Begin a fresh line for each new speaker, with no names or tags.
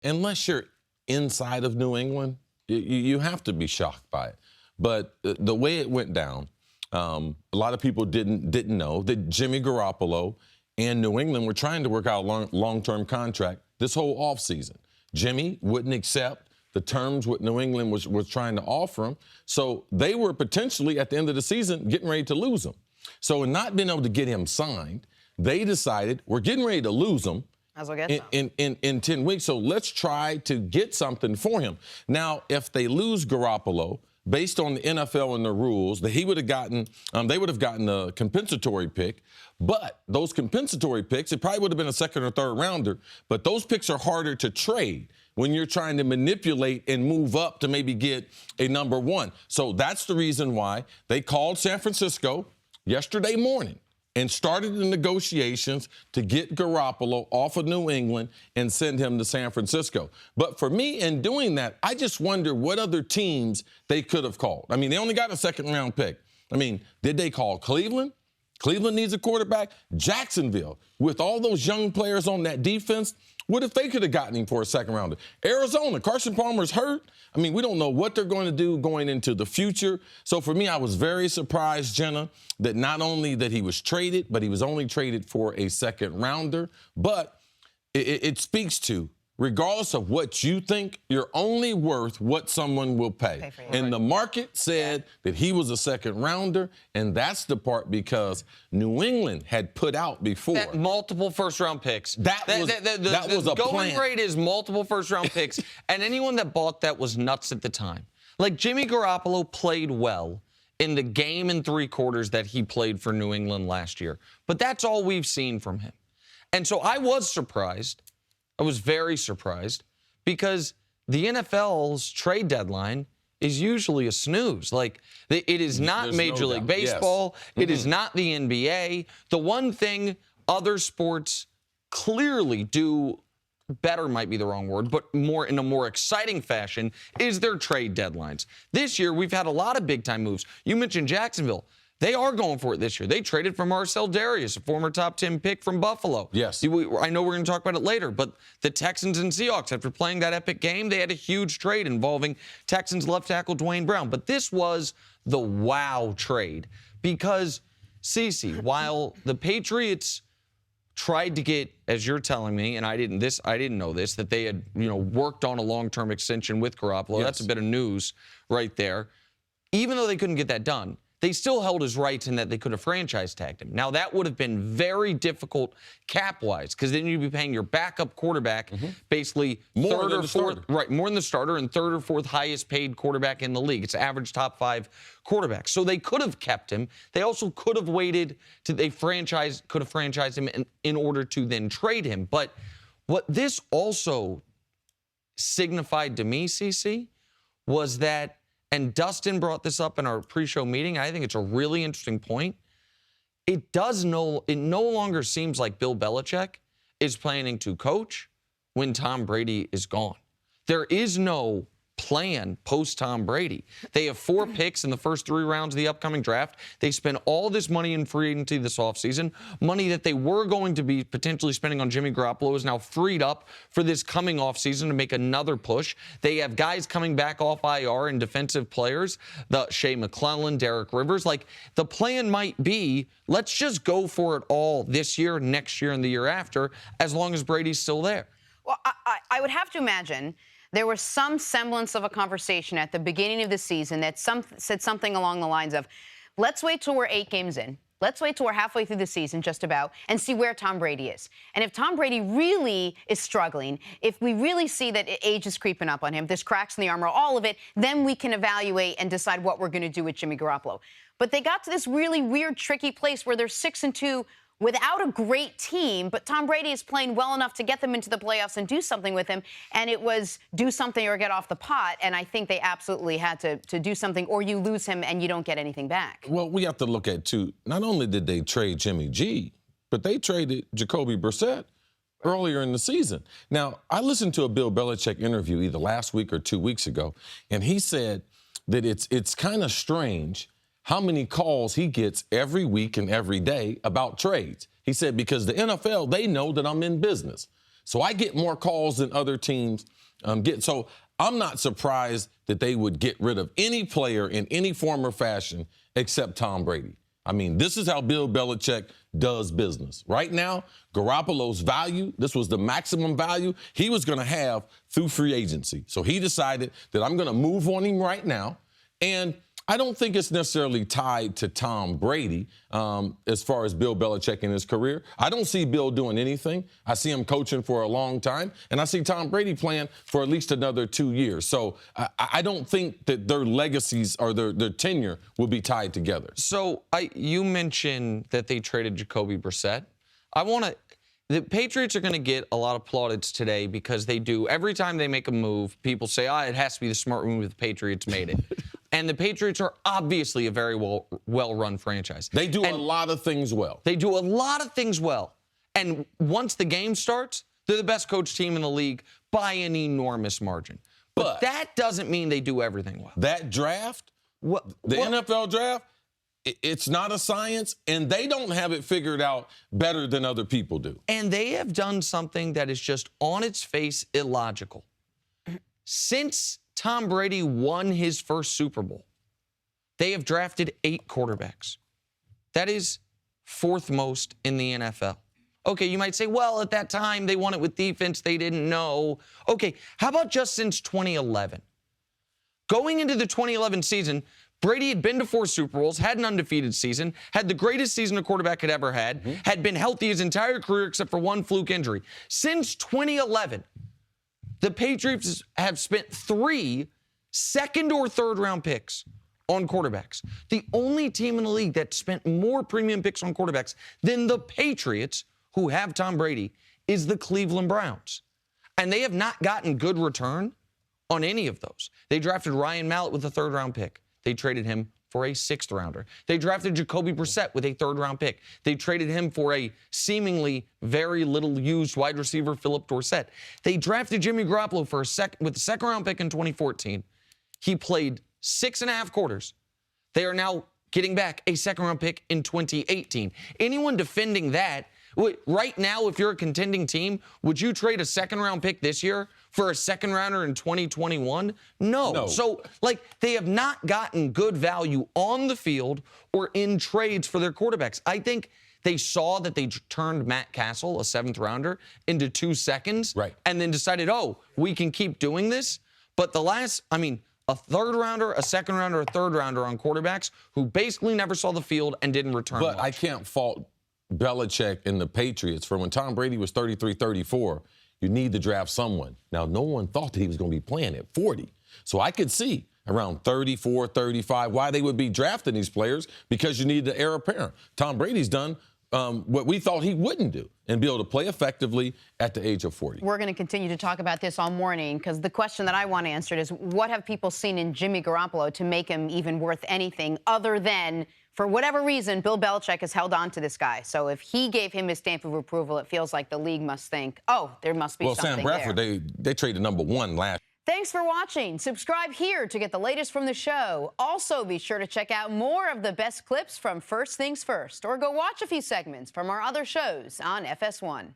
unless you're inside of New England, you have to be shocked by it. But the way it went down, a lot of people didn't know that Jimmy Garoppolo and New England were trying to work out a long-term contract this whole offseason. Jimmy wouldn't accept the terms what New England was trying to offer him. So they were potentially, at the end of the season, getting ready to lose him. So in not being able to get him signed, they decided, we're getting ready to lose him in 10 weeks, so let's try to get something for him. Now, if they lose Garoppolo, based on the NFL and the rules, that he would have gotten, they would have gotten a compensatory pick. But those compensatory picks, it probably would have been a second or third rounder. But those picks are harder to trade when you're trying to manipulate and move up to maybe get a number one. So that's the reason why they called San Francisco yesterday morning and started the negotiations to get Garoppolo off of New England and send him to San Francisco. But for me, in doing that, I just wonder what other teams they could have called. I mean, they only got a second-round pick. I mean, did they call Cleveland? Cleveland needs a quarterback. Jacksonville, with all those young players on that defense, what if they could have gotten him for a second rounder? Arizona, Carson Palmer's hurt. I mean, we don't know what they're going to do going into the future. So for me, I was very surprised, Jenna, that not only that he was traded, but he was only traded for a second rounder. But it speaks to, regardless of what you think, you're only worth what someone will pay. And the market said that he was a second rounder, and that's the part because New England had put out before.
That multiple first-round picks.
That was a plan.
Going rate is multiple first-round picks, and anyone that bought that was nuts at the time. Like, Jimmy Garoppolo played well in the game and three quarters that he played for New England last year. But that's all we've seen from him. And so I was surprised. I was very surprised because the NFL's trade deadline is usually a snooze. Like, it is not Major League Baseball. Yes. It is not the NBA. The one thing other sports clearly do better, might be the wrong word, but more in a more exciting fashion, is their trade deadlines. This year, we've had a lot of big-time moves. You mentioned Jacksonville. They are going for it this year. They traded for Marcel Darius, a former top 10 pick from Buffalo.
Yes.
I know we're going to talk about it later, but the Texans and Seahawks, after playing that epic game, they had a huge trade involving Texans left tackle Dwayne Brown. But this was the wow trade because, Cece, while the Patriots tried to get, as you're telling me, and I didn't know this, that they had worked on a long-term extension with Garoppolo. Yes. That's a bit of news right there. Even though they couldn't get that done, they still held his rights in that they could have franchise tagged him. Now, that would have been very difficult cap-wise because then you'd be paying your backup quarterback basically
more
third
than
or
the
fourth,
starter.
right, more than the starter and third or fourth highest paid quarterback in the league. It's average top 5 quarterback. So they could have kept him. They also could have waited to could have franchised him in order to then trade him. But what this also signified to me, CC, was that, and Dustin brought this up in our pre-show meeting. I think it's a really interesting point. It no longer seems like Bill Belichick is planning to coach when Tom Brady is gone. There is no plan post-Tom Brady. They have 4 picks in the first 3 rounds of the upcoming draft. They spend all this money in free agency this offseason. Money that they were going to be potentially spending on Jimmy Garoppolo is now freed up for this coming offseason to make another push. They have guys coming back off IR and defensive players, the Shea McClellan, Derek Rivers. Like, the plan might be, let's just go for it all this year, next year, and the year after, as long as Brady's still there.
Well, I would have to imagine there was some semblance of a conversation at the beginning of the season that said something along the lines of, let's wait till we're 8 games in. Let's wait till we're halfway through the season, just about, and see where Tom Brady is. And if Tom Brady really is struggling, if we really see that age is creeping up on him, there's cracks in the armor, all of it, then we can evaluate and decide what we're going to do with Jimmy Garoppolo. But they got to this really weird, tricky place where they're 6-2 without a great team, but Tom Brady is playing well enough to get them into the playoffs and do something with him. And it was do something or get off the pot. And I think they absolutely had to do something, or you lose him and you don't get anything back.
Well, we have to look at, too, not only did they trade Jimmy G, but they traded Jacoby Brissett earlier in the season. Now, I listened to a Bill Belichick interview either last week or 2 weeks ago, and he said that it's kind of strange how many calls he gets every week and every day about trades. He said, because the NFL, they know that I'm in business. So I get more calls than other teams get. So I'm not surprised that they would get rid of any player in any form or fashion except Tom Brady. I mean, this is how Bill Belichick does business. Right now, Garoppolo's value, this was the maximum value he was going to have through free agency. So he decided that I'm going to move on him right now. And I don't think it's necessarily tied to Tom Brady as far as Bill Belichick in his career. I don't see Bill doing anything. I see him coaching for a long time, and I see Tom Brady playing for at least another 2 years. So I don't think that their legacies or their tenure will be tied together.
So you mentioned that they traded Jacoby Brissett. The Patriots are going to get a lot of plaudits today because they do. Every time they make a move, people say, it has to be the smart move the Patriots made it. And the Patriots are obviously a very well-run franchise.
They do a lot of things well.
They do a lot of things well. And once the game starts, they're the best coach team in the league by an enormous margin. But that doesn't mean they do everything well.
That draft, the NFL draft, it's not a science, and they don't have it figured out better than other people do.
And they have done something that is just on its face illogical. Since Tom Brady won his first Super Bowl, they have drafted 8 quarterbacks. That is 4th most in the NFL. Okay, you might say, well, at that time, they won it with defense. They didn't know. Okay, how about just since 2011? Going into the 2011 season, Brady had been to 4 Super Bowls, had an undefeated season, had the greatest season a quarterback had ever had, had been healthy his entire career except for one fluke injury. Since 2011, the Patriots have spent 3 second or third round picks on quarterbacks. The only team in the league that spent more premium picks on quarterbacks than the Patriots, who have Tom Brady, is the Cleveland Browns. And they have not gotten good return on any of those. They drafted Ryan Mallett with a 3rd round pick. They traded him for a 6th rounder. They drafted Jacoby Brissett with a 3rd round pick. They traded him for a seemingly very little used wide receiver, Philip Dorsett. They drafted Jimmy Garoppolo for with a 2nd round pick in 2014. He played 6.5 quarters. They are now getting back a 2nd round pick in 2018. Anyone defending that, right now, if you're a contending team, would you trade a 2nd round pick this year for a 2nd rounder in 2021? No. So, they have not gotten good value on the field or in trades for their quarterbacks. I think they saw that they turned Matt Castle, a 7th rounder, into 2 seconds.
Right.
And then decided, we can keep doing this. But a 3rd rounder, a 2nd rounder, a 3rd rounder on quarterbacks who basically never saw the field and didn't return much.
But I can't fault Belichick and the Patriots for when Tom Brady was 33, 34, you need to draft someone. Now, no one thought that he was going to be playing at 40. So I could see around 34, 35 why they would be drafting these players, because you need the heir apparent. Tom Brady's done what we thought he wouldn't do and be able to play effectively at the age of 40.
We're going to continue to talk about this all morning, because the question that I want answered is, what have people seen in Jimmy Garoppolo to make him even worth anything other than, for whatever reason, Bill Belichick has held on to this guy. So if he gave him his stamp of approval, it feels like the league must think, there must be something there.
Well, Sam Bradford, they traded number 1 last.
Thanks for watching. Subscribe here to get the latest from the show. Also, be sure to check out more of the best clips from First Things First, or go watch a few segments from our other shows on FS1.